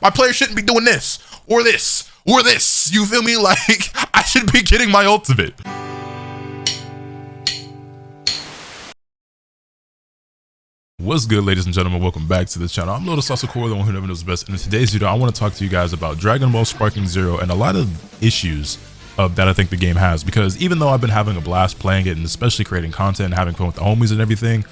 My player shouldn't be doing this, or this, or this. You feel me? Like, I should be getting my ultimate. What's good, ladies and gentlemen? Welcome back to the channel. I'm LotusAsakura, the one who never knows best. And in today's video, I want to talk to you guys about Dragon Ball Sparking Zero and a lot of issues that I think the game has. Because even though I've been having a blast playing it and especially creating content and having fun with the homies and everything,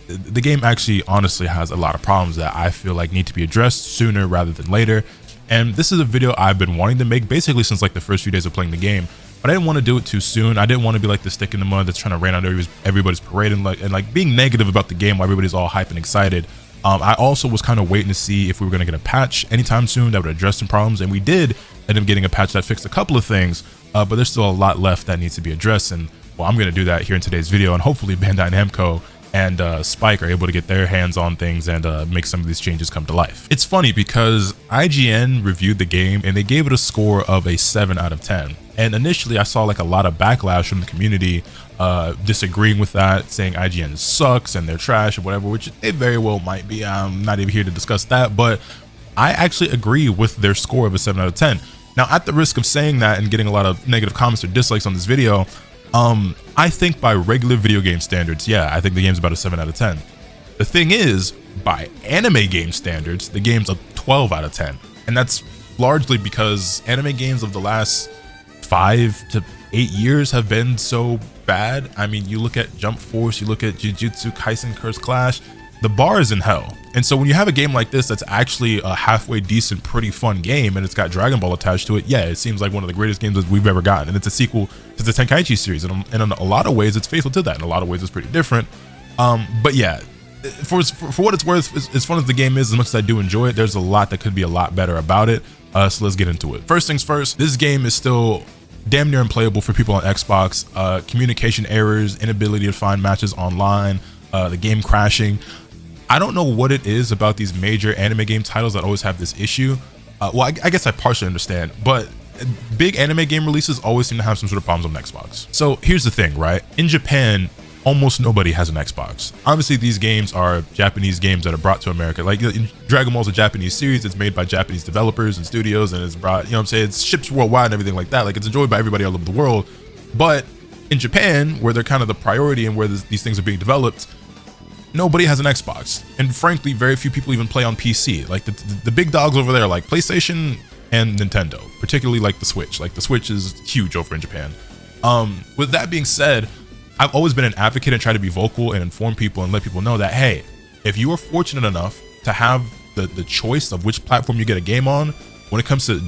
the game actually honestly has a lot of problems that I feel like need to be addressed sooner rather than later. And this is a video I've been wanting to make basically since like the first few days of playing the game, but I didn't want to do it too soon. I didn't want to be like the stick in the mud that's trying to rain on everybody's parade and like being negative about the game while everybody's all hype and excited. I also was kind of waiting to see if we were going to get a patch anytime soon that would address some problems, and we did end up getting a patch that fixed a couple of things, but there's still a lot left that needs to be addressed. And well, I'm going to do that here in today's video, and hopefully Bandai Namco and Spike are able to get their hands on things and make some of these changes come to life. It's funny because IGN reviewed the game and they gave it a score of a 7 out of 10. And initially I saw like a lot of backlash from the community disagreeing with that, saying IGN sucks and they're trash or whatever, which they very well might be. I'm not even here to discuss that, but I actually agree with their score of a 7 out of 10. Now, at the risk of saying that and getting a lot of negative comments or dislikes on this video, I think by regular video game standards, yeah, I think the game's about a 7 out of 10. The thing is, by anime game standards, the game's a 12 out of 10. And that's largely because anime games of the last 5 to 8 years have been so bad. I mean, you look at Jump Force, you look at Jujutsu Kaisen Curse Clash, the bar is in hell. And so when you have a game like this that's actually a halfway decent, pretty fun game, and it's got Dragon Ball attached to it, yeah, it seems like one of the greatest games that we've ever gotten. And it's a sequel to the Tenkaichi series, and in a lot of ways it's faithful to that. In a lot of ways it's pretty different. But yeah, for what it's worth, as fun as the game is, as much as I do enjoy it, there's a lot that could be a lot better about it. So let's get into it. First things first, this game is still damn near unplayable for people on Xbox. Communication errors, inability to find matches online, the game crashing. I don't know what it is about these major anime game titles that always have this issue. Well, I guess I partially understand, but big anime game releases always seem to have some sort of problems on Xbox. So here's the thing, right? In Japan, almost nobody has an Xbox. Obviously, these games are Japanese games that are brought to America. Like Dragon Ball's a Japanese series. It's made by Japanese developers and studios, and it's brought, you know what I'm saying? It's ships worldwide and everything like that. Like, it's enjoyed by everybody all over the world. But in Japan, where they're kind of the priority and where these things are being developed, nobody has an Xbox, and frankly, very few people even play on PC. Like the big dogs over there, like PlayStation and Nintendo, particularly like the Switch. Like the Switch is huge over in Japan. With that being said, I've always been an advocate and try to be vocal and inform people and let people know that, hey, if you are fortunate enough to have the choice of which platform you get a game on, when it comes to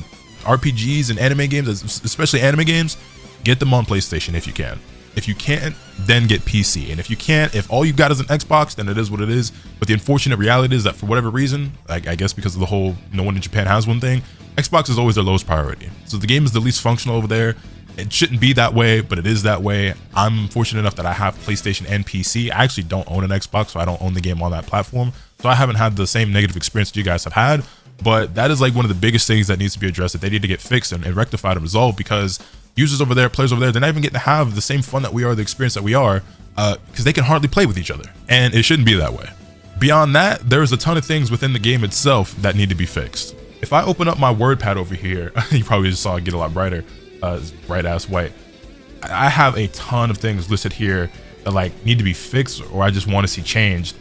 RPGs and anime games, especially anime games, get them on PlayStation if you can. If you can't, then get PC. And if you can't, if all you got is an Xbox, then it is what it is. But the unfortunate reality is that for whatever reason, I guess because of the whole no one in Japan has one thing, Xbox is always their lowest priority. So the game is the least functional over there. It shouldn't be that way, but it is that way. I'm fortunate enough that I have PlayStation and PC. I actually don't own an Xbox, so I don't own the game on that platform. So I haven't had the same negative experience that you guys have had. But that is like one of the biggest things that needs to be addressed, that they need to get fixed and rectified and resolved, because users over there, players over there, they're not even getting to have the same fun that we are, the experience that we are, because they can hardly play with each other. And it shouldn't be that way. Beyond that, there's a ton of things within the game itself that need to be fixed. If I open up my WordPad over here, you probably just saw it get a lot brighter. It's bright ass white. I have a ton of things listed here that like need to be fixed, or I just want to see changed.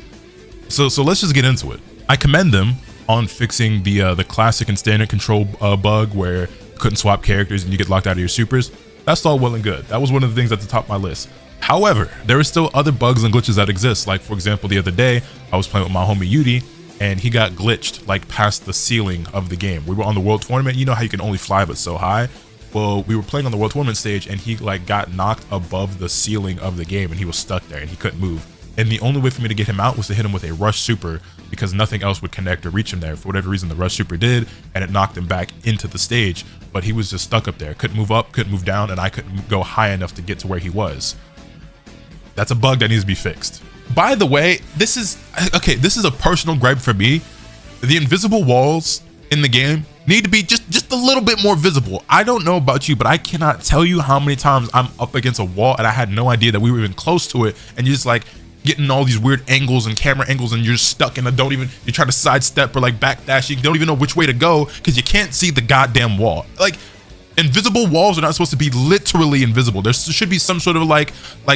So let's just get into it. I commend them on fixing the classic and standard control bug where you couldn't swap characters and you get locked out of your supers. That's all well and good. That was one of the things at the top of my list. However, there are still other bugs and glitches that exist. Like, for example, the other day I was playing with my homie Yudi, and he got glitched like past the ceiling of the game. We were on the world tournament. You know how you can only fly but so high? Well, we were playing on the world tournament stage, and he like got knocked above the ceiling of the game, and he was stuck there and he couldn't move. And the only way for me to get him out was to hit him with a rush super, because nothing else would connect or reach him there. For whatever reason, the rush super did, and it knocked him back into the stage, but he was just stuck up there. Couldn't move up, couldn't move down, and I couldn't go high enough to get to where he was. That's a bug that needs to be fixed. By the way, this is a personal gripe for me. The invisible walls in the game need to be just a little bit more visible. I don't know about you, but I cannot tell you how many times I'm up against a wall and I had no idea that we were even close to it, and you're just like, getting all these weird angles and camera angles, and you're stuck in a you try to sidestep or like backdash, you don't even know which way to go because you can't see the goddamn wall. Like, invisible walls are not supposed to be literally invisible. There should be some sort of like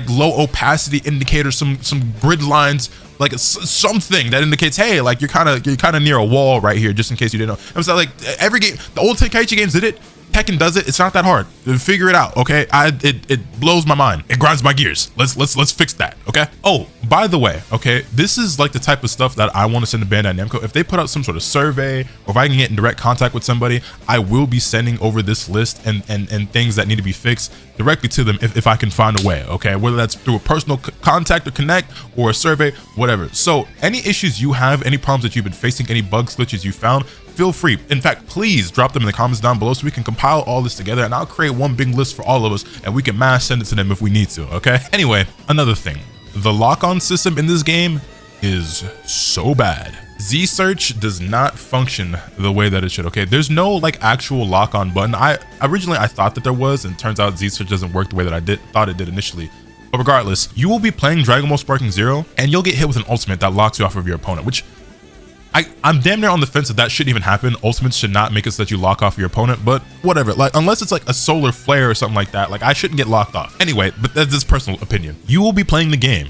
low opacity indicator, some grid lines, like something that indicates, hey, like you're kind of near a wall right here, just in case you didn't know. I'm saying, like, every game, the old Tenkaichi games did it. Tekken does it. It's not that hard. Figure it out, okay? It blows my mind. It grinds my gears. Let's fix that, okay? Oh, by the way, okay, this is like the type of stuff that I want to send to Bandai Namco. If they put out some sort of survey, or if I can get in direct contact with somebody, I will be sending over this list and things that need to be fixed directly to them if I can find a way, okay? Whether that's through a personal contact or connect or a survey, whatever. So any issues you have, any problems that you've been facing, any bugs, glitches you found, feel free. In fact, please drop them in the comments down below so we can compile all this together, and I'll create one big list for all of us and we can mass send it to them if we need to, okay? Anyway, another thing. The lock-on system in this game is so bad. Z-Search does not function the way that it should, okay? There's no like actual lock-on button. Originally I thought that there was, and turns out Z-Search doesn't work the way that I thought it did initially. But regardless, you will be playing Dragon Ball Sparking Zero and you'll get hit with an ultimate that locks you off of your opponent, which I'm damn near on the fence that shouldn't even happen. Ultimates should not make it so that you lock off your opponent, but whatever. Like, unless it's like a solar flare or something like that, like I shouldn't get locked off. Anyway, but that's just personal opinion. You will be playing the game.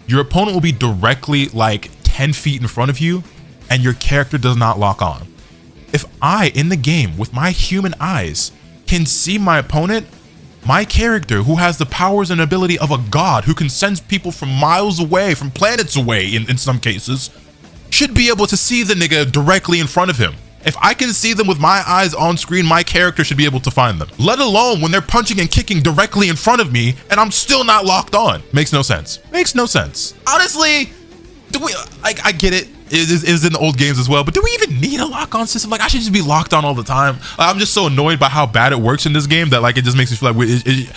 Your opponent will be directly like 10 feet in front of you and your character does not lock on. If I, in the game, with my human eyes, can see my opponent, my character, who has the powers and ability of a god, who can send people from miles away, from planets away in some cases, should be able to see the nigga directly in front of him. If I can see them with my eyes on screen, my character should be able to find them. Let alone when they're punching and kicking directly in front of me and I'm still not locked on. Makes no sense. Makes no sense. Honestly, I get it. It is in the old games as well, but do we even need a lock-on system? Like, I should just be locked on all the time. I'm just so annoyed by how bad it works in this game that like it just makes me feel like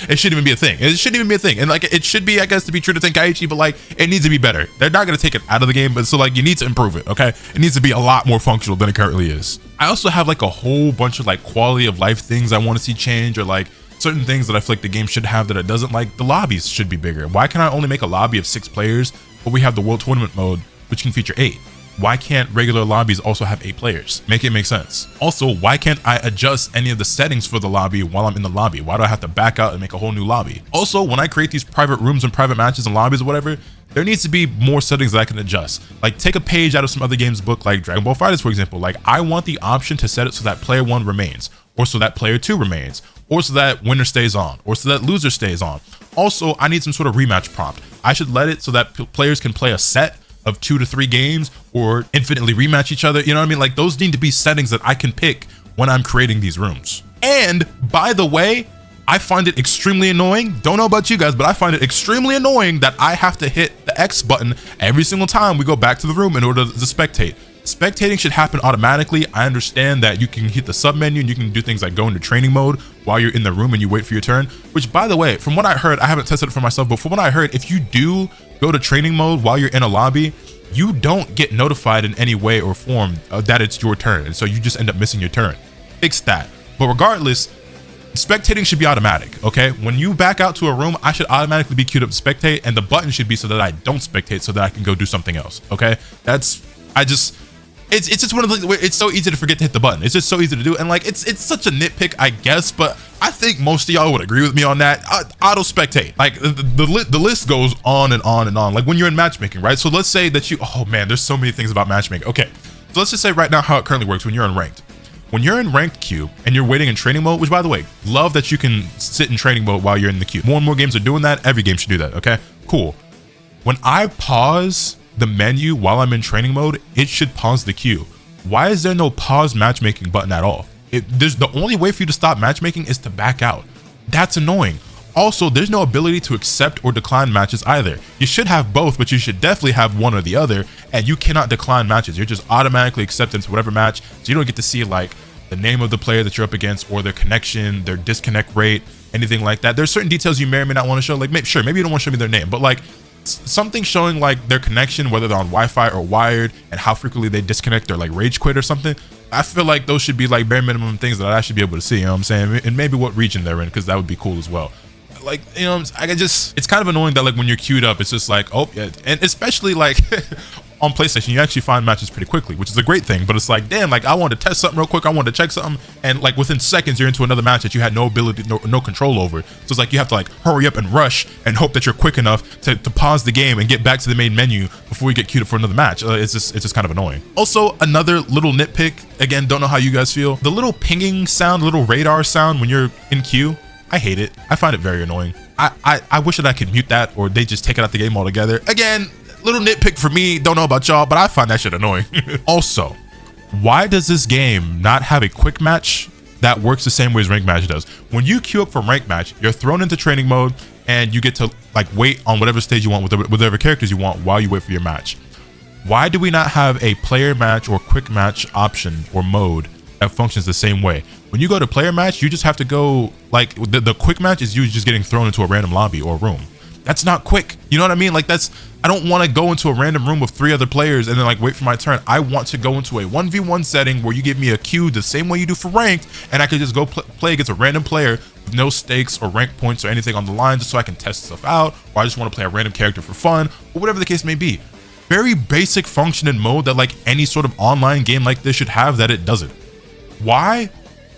it shouldn't even be a thing. It shouldn't even be a thing. And like it should be, I guess, to be true to Tenkaichi, but like it needs to be better. They're not gonna take it out of the game, but so like you need to improve it, okay? It needs to be a lot more functional than it currently is. I also have like a whole bunch of like quality of life things I want to see change, or like certain things that I feel like the game should have that it doesn't. Like the lobbies should be bigger. Why can I only make a lobby of 6 players, but we have the World Tournament mode, which can feature 8? Why can't regular lobbies also have 8 players? Make it make sense. Also, why can't I adjust any of the settings for the lobby while I'm in the lobby? Why do I have to back out and make a whole new lobby? Also, when I create these private rooms and private matches and lobbies or whatever, there needs to be more settings that I can adjust. Like take a page out of some other game's book, like Dragon Ball FighterZ, for example. Like I want the option to set it so that player 1 remains, or so that player 2 remains, or so that winner stays on, or so that loser stays on. Also, I need some sort of rematch prompt. I should let it so that players can play a set of 2 to 3 games or infinitely rematch each other. You know what I mean? Like those need to be settings that I can pick when I'm creating these rooms. And by the way, I find it extremely annoying. Don't know about you guys, but I find it extremely annoying that I have to hit the X button every single time we go back to the room in order to spectate. Spectating should happen automatically. I understand that you can hit the sub menu and you can do things like go into training mode while you're in the room and you wait for your turn, which by the way, from what I heard, I haven't tested it for myself, but from what I heard, if you do go to training mode while you're in a lobby, you don't get notified in any way or form that it's your turn. And so you just end up missing your turn. Fix that. But regardless, spectating should be automatic, okay? When you back out to a room, I should automatically be queued up to spectate, and the button should be so that I don't spectate so that I can go do something else, okay? It's just one of the, it's so easy to forget to hit the button. It's just so easy to do. And like, it's such a nitpick, I guess, but I think most of y'all would agree with me on that. Auto spectate. Like the list goes on and on and on. Like when you're in matchmaking, right? So let's say that oh man, there's so many things about matchmaking. Okay. So let's just say right now how it currently works when you're in ranked. When you're in ranked queue and you're waiting in training mode, which by the way, love that you can sit in training mode while you're in the queue. More and more games are doing that. Every game should do that. Okay, cool. When I pause the menu while I'm in training mode, it should pause the queue. Why is there no pause matchmaking button at all? There's the only way for you to stop matchmaking is to back out. That's annoying. Also, there's no ability to accept or decline matches either. You should have both, but you should definitely have one or the other, and you cannot decline matches. You're just automatically accepted into whatever match, so you don't get to see like the name of the player that you're up against or their connection, their disconnect rate, anything like that. There's certain details you may or may not want to show. Like maybe you don't want to show me their name, but like something showing like their connection, whether they're on Wi-Fi or wired, and how frequently they disconnect or like rage quit or something. I feel like those should be like bare minimum things that I should be able to see, you know what I'm saying? And maybe what region they're in, because that would be cool as well. like, you know, it's kind of annoying that like when you're queued up, it's just like, oh yeah, and especially like on PlayStation, you actually find matches pretty quickly, which is a great thing. But it's like, damn, like I want to test something real quick, I want to check something, and like within seconds you're into another match that you had no ability, no control over. So it's like you have to like hurry up and rush and hope that you're quick enough to pause the game and get back to the main menu before you get queued up for another match. It's just kind of annoying. Also, another little nitpick, again, don't know how you guys feel, the little pinging sound, little radar sound when you're in queue, I hate it. I find it very annoying. I wish that I could mute that, or they just take it out the game altogether. Again, little nitpick for me, don't know about y'all, but I find that shit annoying. Also, why does this game not have a quick match that works the same way as rank match does? When you queue up for rank match, you're thrown into training mode and you get to like wait on whatever stage you want with whatever characters you want while you wait for your match. Why do we not have a player match or quick match option or mode that functions the same way? When you go to player match, you just have to go, like the quick match is you just getting thrown into a random lobby or room. That's not quick. You know what I mean? Like I don't want to go into a random room with 3 other players and then like wait for my turn. I want to go into a 1v1 setting where you give me a queue the same way you do for ranked, and I can just go play against a random player with no stakes or rank points or anything on the line, just so I can test stuff out, or I just want to play a random character for fun, or whatever the case may be. Very basic function and mode that like any sort of online game like this should have, that it doesn't. Why?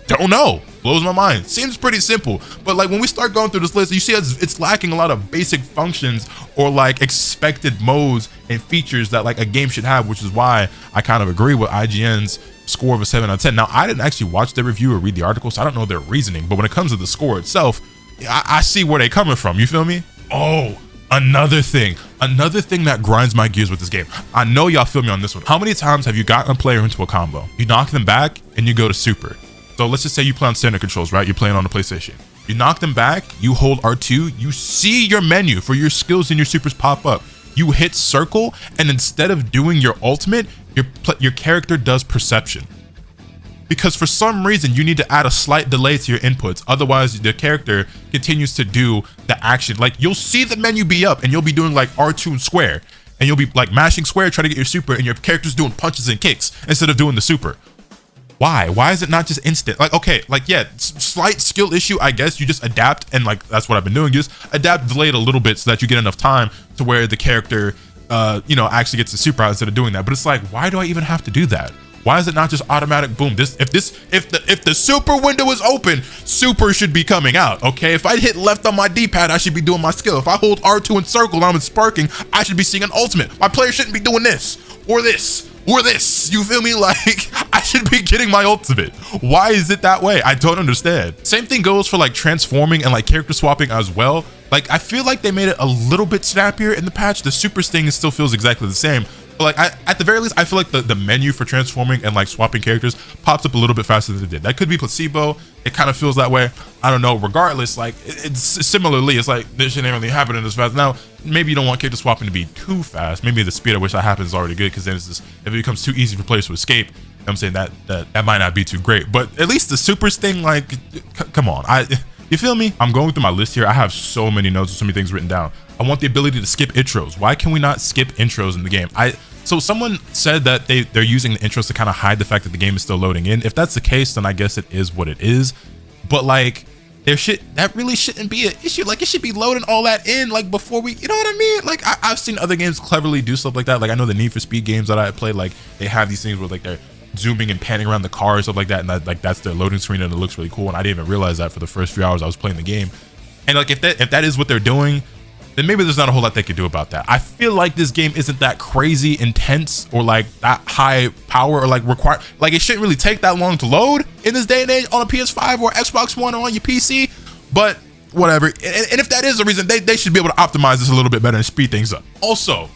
Don't know. Blows my mind. Seems pretty simple, but like when we start going through this list, you see it's lacking a lot of basic functions or like expected modes and features that like a game should have, which is why I kind of agree with IGN's score of a 7 out of 10. Now, I didn't actually watch the review or read the article, so I don't know their reasoning, but when it comes to the score itself, I see where they're coming from. You feel me? Oh, another thing that grinds my gears with this game. I know y'all feel me on this one. How many times have you gotten a player into a combo, you knock them back, and you go to super? So let's just say you play on standard controls, right? You're playing on the PlayStation. You knock them back, you hold R2, you see your menu for your skills and your supers pop up. You hit circle, and instead of doing your ultimate, your character does perception. Because for some reason, you need to add a slight delay to your inputs. Otherwise, the character continues to do the action. Like, you'll see the menu be up, and you'll be doing like R2 and square. And you'll be like mashing square, trying to get your super, and your character's doing punches and kicks instead of doing the super. Why? Why is it not just instant? Like, okay, like, yeah, slight skill issue, I guess. You just adapt, and like, that's what I've been doing. You just adapt, delay it a little bit so that you get enough time to where the character, you know, actually gets the super out instead of doing that. But it's like, why do I even have to do that? Why is it not just automatic boom? If the super window is open, super should be coming out, okay? If I hit left on my D-pad, I should be doing my skill. If I hold R2 and circle and I'm in sparking, I should be seeing an ultimate. My player shouldn't be doing this, or this, or this. You feel me? Like, I should be getting my ultimate. Why is it that way? I don't understand. Same thing goes for like transforming and like character swapping as well. Like, I feel like they made it a little bit snappier in the patch. The super sting still feels exactly the same. But like, at the very least, I feel like the menu for transforming and like swapping characters pops up a little bit faster than it did. That could be placebo. It kind of feels that way. I don't know. Regardless, like, it's similarly, it's like this shit ain't really happening as fast. Now, maybe you don't want character swapping to be too fast. Maybe the speed at which that happens is already good, because then it's just, if it becomes too easy for players to escape, I'm saying that might not be too great. But at least the supers thing, like, come on. You feel me? I'm going through my list here. I have so many notes and so many things written down. I want the ability to skip intros. Why can we not skip intros in the game? So someone said that they're using the intros to kind of hide the fact that the game is still loading in. If that's the case, then I guess it is what it is. But like, that really shouldn't be an issue. Like, it should be loading all that in like before we, you know what I mean? Like, I've seen other games cleverly do stuff like that. Like, I know the Need for Speed games that I played, like they have these things where like they're zooming and panning around the car and stuff like that, and that's their loading screen, and it looks really cool. And I didn't even realize that for the first few hours I was playing the game. And like, if that is what they're doing, then maybe there's not a whole lot they could do about that. I feel like this game isn't that crazy intense or like that high power or like required. Like, it shouldn't really take that long to load in this day and age on a PS5 or Xbox One or on your PC. But whatever. And if that is the reason, they should be able to optimize this a little bit better and speed things up. Also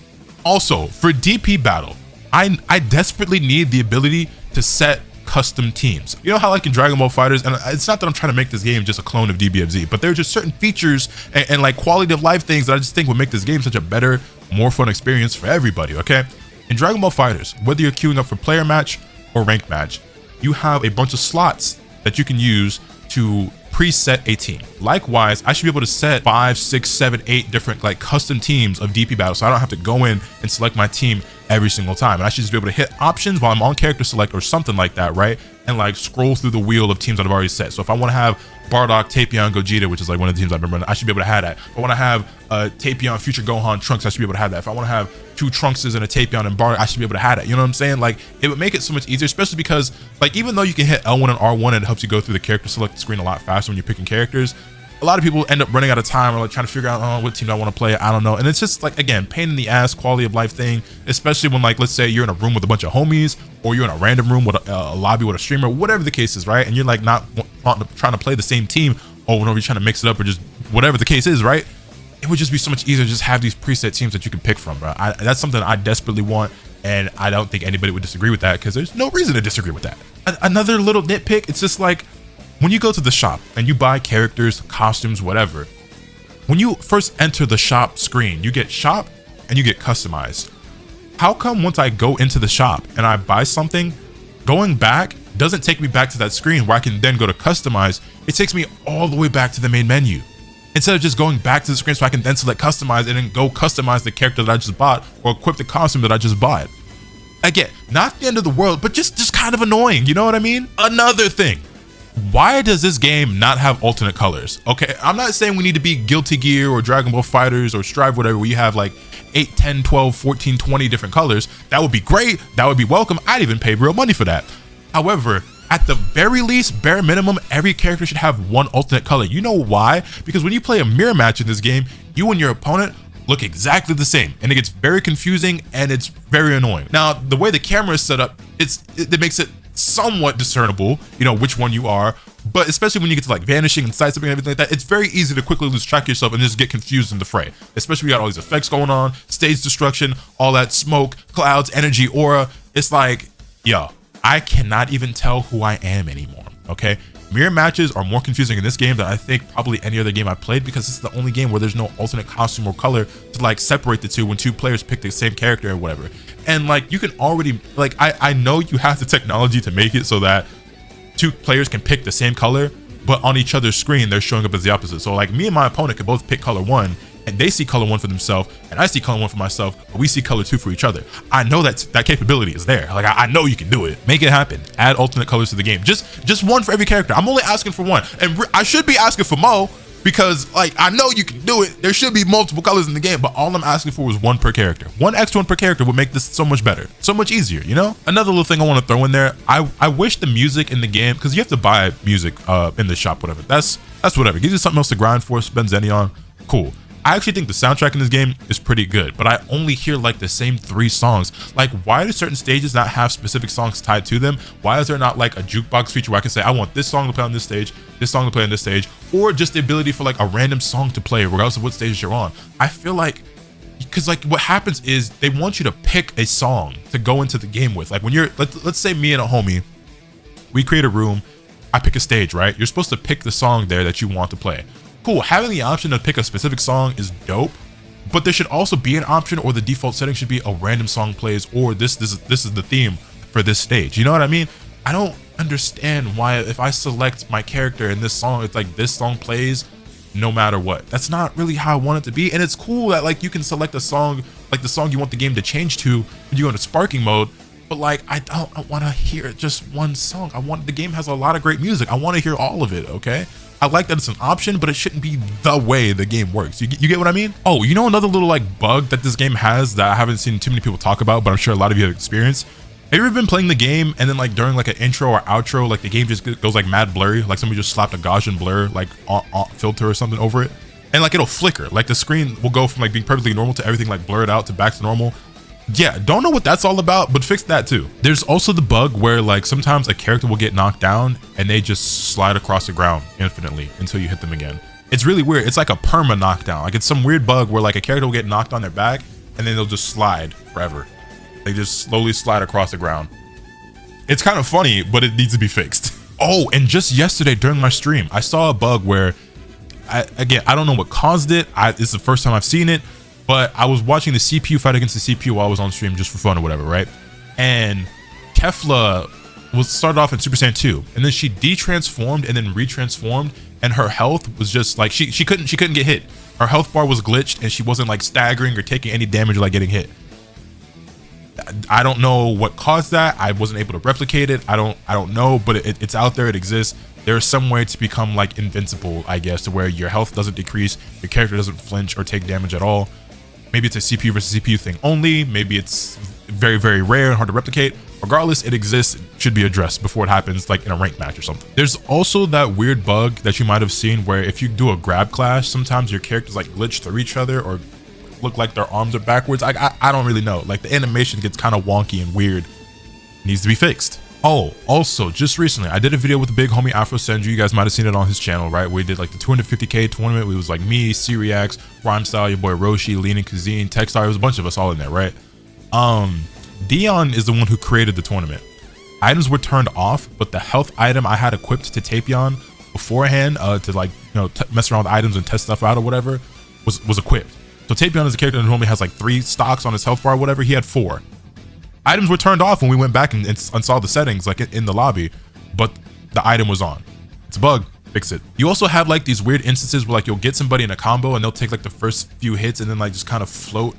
for DP battle, I desperately need the ability to set custom teams. You know how like in Dragon Ball FighterZ, and it's not that I'm trying to make this game just a clone of DBFZ, but there are just certain features and like quality of life things that I just think would make this game such a better, more fun experience for everybody, okay? In Dragon Ball FighterZ, whether you're queuing up for player match or rank match, you have a bunch of slots that you can use to preset a team. Likewise, I should be able to set 5, 6, 7, 8 different like custom teams of DP battle, so I don't have to go in and select my team every single time. And I should just be able to hit options while I'm on character select or something like that, right? And like scroll through the wheel of teams that I've already set. So if I want to have Bardock, Tapion, Gogeta, which is like one of the teams I've been running, I should be able to have that. If I want to have Tapion, Future Gohan, Trunks, I should be able to have that. If I want to have 2 Trunkses and a Tapion and Bardock, I should be able to have that. You know what I'm saying? Like, it would make it so much easier, especially because, like, even though you can hit L1 and R1 and it helps you go through the character select screen a lot faster when you're picking characters, a lot of people end up running out of time or like trying to figure out, oh, what team do I want to play? I don't know. And it's just like, again, pain in the ass, quality of life thing, especially when, like, let's say you're in a room with a bunch of homies, or you're in a random room with a lobby with a streamer, whatever the case is, right? And you're like not trying to play the same team over and over, you're trying to mix it up or just whatever the case is, right? It would just be so much easier to just have these preset teams that you can pick from, bro. That's something I desperately want, and I don't think anybody would disagree with that, because there's no reason to disagree with that. Another little nitpick, it's just like, when you go to the shop and you buy characters, costumes, whatever, when you first enter the shop screen, you get shop and you get customized. How come once I go into the shop and I buy something, going back doesn't take me back to that screen where I can then go to customize? It takes me all the way back to the main menu. Instead of just going back to the screen so I can then select customize and then go customize the character that I just bought or equip the costume that I just bought. Again, not the end of the world, but just kind of annoying. You know what I mean? Another thing. Why does this game not have alternate colors? Okay, I'm not saying we need to be Guilty Gear or Dragon Ball Fighters or Strive, whatever, where you have like 8, 10, 12, 14, 20 different colors. That would be great. That would be welcome. I'd even pay real money for that. However, at the very least, bare minimum, every character should have one alternate color. You know why? Because when you play a mirror match in this game, you and your opponent look exactly the same, and it gets very confusing and it's very annoying. Now, the way the camera is set up, it makes it somewhat discernible, you know, which one you are, but especially when you get to like vanishing and side stepping and everything like that, it's very easy to quickly lose track of yourself and just get confused in the fray, especially when you got all these effects going on, stage destruction, all that smoke, clouds, energy, aura. It's like, yo, I cannot even tell who I am anymore. Okay, mirror matches are more confusing in this game than I think probably any other game I've played, because this is the only game where there's no alternate costume or color to like separate the two when 2 players pick the same character or whatever. And like, you can already, like, I know you have the technology to make it so that 2 players can pick the same color, but on each other's screen they're showing up as the opposite. So like, me and my opponent can both pick color 1, and they see color 1 for themselves, and I see color 1 for myself, but we see color 2 for each other. I know that capability is there. Like, I know you can do it. Make it happen. Add alternate colors to the game. Just 1 for every character. I'm only asking for 1, and I should be asking for more, because like, I know you can do it. There should be multiple colors in the game, but all I'm asking for was 1 per character. 1 extra 1 per character would make this so much better, so much easier, you know? Another little thing I want to throw in there, I wish the music in the game, because you have to buy music in the shop, whatever. That's whatever. Gives you something else to grind for, spend Zenny on. Cool. I actually think the soundtrack in this game is pretty good, but I only hear like the same 3 songs. Like, why do certain stages not have specific songs tied to them? Why is there not like a jukebox feature where I can say, I want this song to play on this stage, this song to play on this stage, or just the ability for like a random song to play regardless of what stage you're on? I feel like, because like what happens is they want you to pick a song to go into the game with. Like when you're, let's say me and a homie, we create a room, I pick a stage, right? You're supposed to pick the song there that you want to play. Cool, having the option to pick a specific song is dope, but there should also be an option, or the default setting should be a random song plays, or this is the theme for this stage. You know what I mean? I don't understand why if I select my character in this song, it's like this song plays no matter what. That's not really how I want it to be. And it's cool that like you can select a song, like the song you want the game to change to when you go into sparking mode, but like I want to hear just 1 song. The game has a lot of great music. I want to hear all of it, okay? I like that it's an option, but it shouldn't be the way the game works. You get what I mean? Oh, you know another little like bug that this game has that I haven't seen too many people talk about, but I'm sure a lot of you have experienced. Have you ever been playing the game and then like during like an intro or outro, like the game just goes like mad blurry, like somebody just slapped a Gaussian blur like filter or something over it, and like it'll flicker, like the screen will go from like being perfectly normal to everything like blurred out to back to normal. Yeah, don't know what that's all about, but fix that too. There's also the bug where like sometimes a character will get knocked down and they just slide across the ground infinitely until you hit them again. It's really weird. It's like a perma knockdown. Like it's some weird bug where like a character will get knocked on their back and then they'll just slide forever. They just slowly slide across the ground. It's kind of funny, but it needs to be fixed. Oh, and just yesterday during my stream, I saw a bug where, I don't know what caused it. It's the first time I've seen it, but I was watching the CPU fight against the CPU while I was on stream just for fun or whatever, right? And Kefla started off in Super Saiyan 2, and then she detransformed and then retransformed, and her health was just like she couldn't get hit. Her health bar was glitched, and she wasn't like staggering or taking any damage or like getting hit. I don't know what caused that. I wasn't able to replicate it. I don't know, but it's out there. It exists. There's some way to become like invincible, I guess, to where your health doesn't decrease, your character doesn't flinch or take damage at all. Maybe it's a CPU versus CPU thing only. Maybe it's very, very rare and hard to replicate. Regardless, it exists. It should be addressed before it happens, like in a ranked match or something. There's also that weird bug that you might have seen where if you do a grab clash, sometimes your characters like glitch through each other or look like their arms are backwards. I don't really know. Like the animation gets kind of wonky and weird. It needs to be fixed. Oh, also, just recently, I did a video with the big homie Afro Senju. You guys might have seen it on his channel, right? We did like the 250K tournament. It was like me, Cyriax, Rhyme Style, your boy Roshi, Leaning Kazine, Techstar. It was a bunch of us all in there, right? Dion is the one who created the tournament. Items were turned off, but the health item I had equipped to Tapion beforehand to like, you know, mess around with items and test stuff out or whatever was equipped. So Tapion is a character that normally has like 3 stocks on his health bar or whatever. He had 4. Items were turned off when we went back and saw the settings like in the lobby, but the item was on. It's a bug, fix it. You also have like these weird instances where like you'll get somebody in a combo and they'll take like the first few hits and then like just kind of float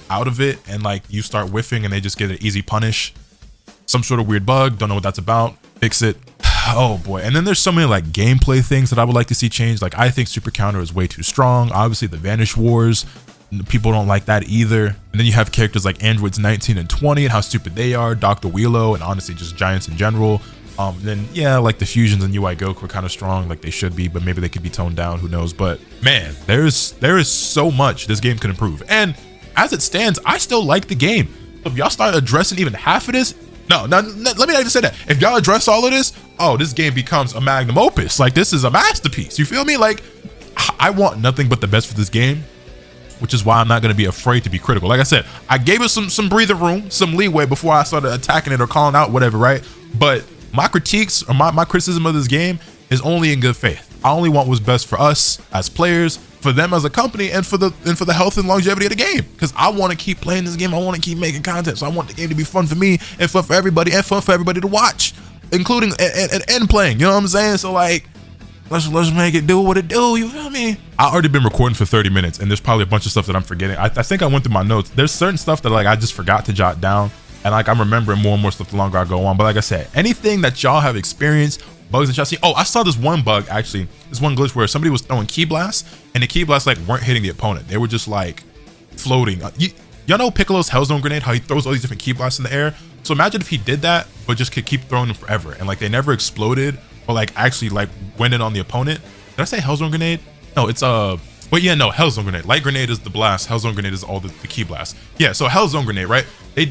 out of it and like you start whiffing and they just get an easy punish. Some sort of weird bug, don't know what that's about, fix it. Oh boy. And then there's so many like gameplay things that I would like to see changed. Like I think Super Counter is way too strong. Obviously the Vanish Wars, people don't like that either. And then you have characters like Androids 19 and 20 and how stupid they are, Dr. Wheelo, and honestly just giants in general. Then yeah, like the fusions and UI Goku are kind of strong, like they should be, but maybe they could be toned down, who knows. But man, there is so much this game can improve. And as it stands, I still like the game. If y'all start addressing even half of this, no, let me not even say that. If y'all address all of this, oh, this game becomes a magnum opus. Like this is a masterpiece. You feel me? Like I want nothing but the best for this game, which is why I'm not going to be afraid to be critical. Like I said, I gave it some breathing room, some leeway before I started attacking it or calling out whatever, right? But my critiques or my criticism of this game is only in good faith. I only want what's best for us as players, for them as a company, and for the health and longevity of the game. Because I want to keep playing this game. I want to keep making content. So I want the game to be fun for me and fun for everybody and fun for everybody to watch, including and playing. You know what I'm saying? So like, let's make it do what it do. You feel me? I already been recording for 30 minutes and there's probably a bunch of stuff that I'm forgetting. I think I went through my notes. There's certain stuff that like I just forgot to jot down, and like I'm remembering more and more stuff the longer I go on. But like I said, anything that y'all have experienced, bugs that y'all see. Oh, I saw this one bug actually. This one glitch where somebody was throwing key blasts and the key blasts like weren't hitting the opponent. They were just like floating. Y'all know Piccolo's Hellzone grenade, how he throws all these different key blasts in the air. So imagine if he did that, but just could keep throwing them forever and like they never exploded or like actually like went in on the opponent. Did I say Hellzone grenade? No, it's well, yeah, no, Hellzone grenade. Light grenade is the blast. Hellzone grenade is all the key blasts. Yeah, so Hellzone grenade, right? They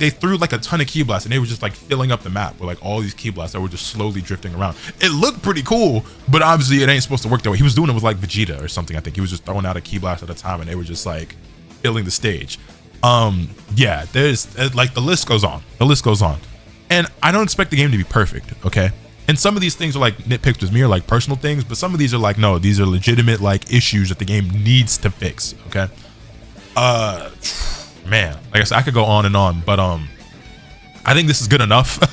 threw like a ton of key blasts and they were just like filling up the map with like all these key blasts that were just slowly drifting around. It looked pretty cool, but obviously it ain't supposed to work that way. He was doing it with like Vegeta or something. I think he was just throwing out a key blast at a time and they were just like filling the stage. Yeah, there's like the list goes on. The list goes on. And I don't expect the game to be perfect, okay? And some of these things are like nitpicks with me or like personal things, but some of these are like, no, these are legitimate like issues that the game needs to fix, okay? Man, like I said, I could go on and on, but I think this is good enough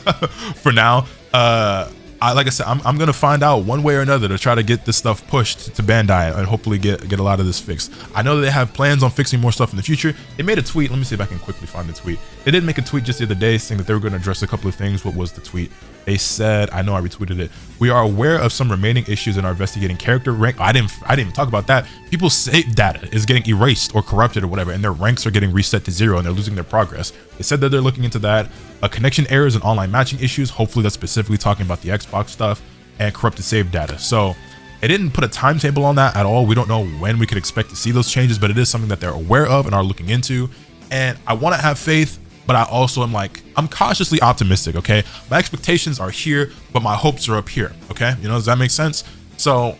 for now. Like I said, I'm gonna find out one way or another to try to get this stuff pushed to Bandai and hopefully get a lot of this fixed. I know that they have plans on fixing more stuff in the future. They made a tweet. Let me see if I can quickly find the tweet. They did make a tweet just the other day saying that they were going to address a couple of things. What was the tweet? They said, I know I retweeted it. We are aware of some remaining issues in our investigating character rank. I didn't even talk about that. People's save data is getting erased or corrupted or whatever, and their ranks are getting reset to 0 and they're losing their progress. They said that they're looking into that. Connection errors and online matching issues. Hopefully that's specifically talking about the Xbox stuff, and corrupted save data. So it didn't put a timetable on that at all. We don't know when we could expect to see those changes, but it is something that they're aware of and are looking into. And I want to have faith, but I also am like, I'm cautiously optimistic, okay? My expectations are here, but my hopes are up here, okay? You know, does that make sense? So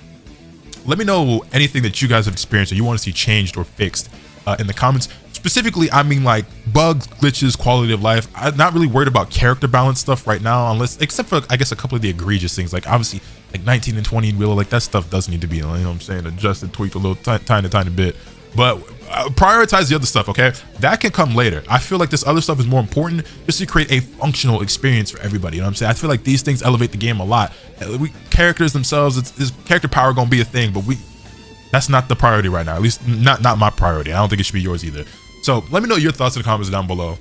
let me know anything that you guys have experienced or you want to see changed or fixed in the comments. Specifically, I mean like bugs, glitches, quality of life. I'm not really worried about character balance stuff right now, except for I guess a couple of the egregious things, like obviously like 19 and 20 really, like that stuff does need to be, you know what I'm saying, adjusted, tweaked a little tiny bit. But prioritize the other stuff, okay? That can come later. I feel like this other stuff is more important just to create a functional experience for everybody, you know what I'm saying? I feel like these things elevate the game a lot. Characters themselves, it's character power gonna be a thing, but that's not the priority right now. At least not my priority. I don't think it should be yours either. So let me know your thoughts in the comments down below.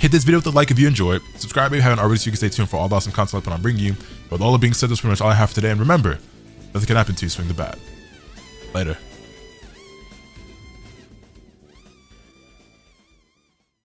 Hit this video with a like if you enjoyed. Subscribe if you haven't already so you can stay tuned for all the awesome content that I'm bringing you. With all that being said, that's pretty much all I have today. And remember, nothing can happen to you, swing the bat. Later.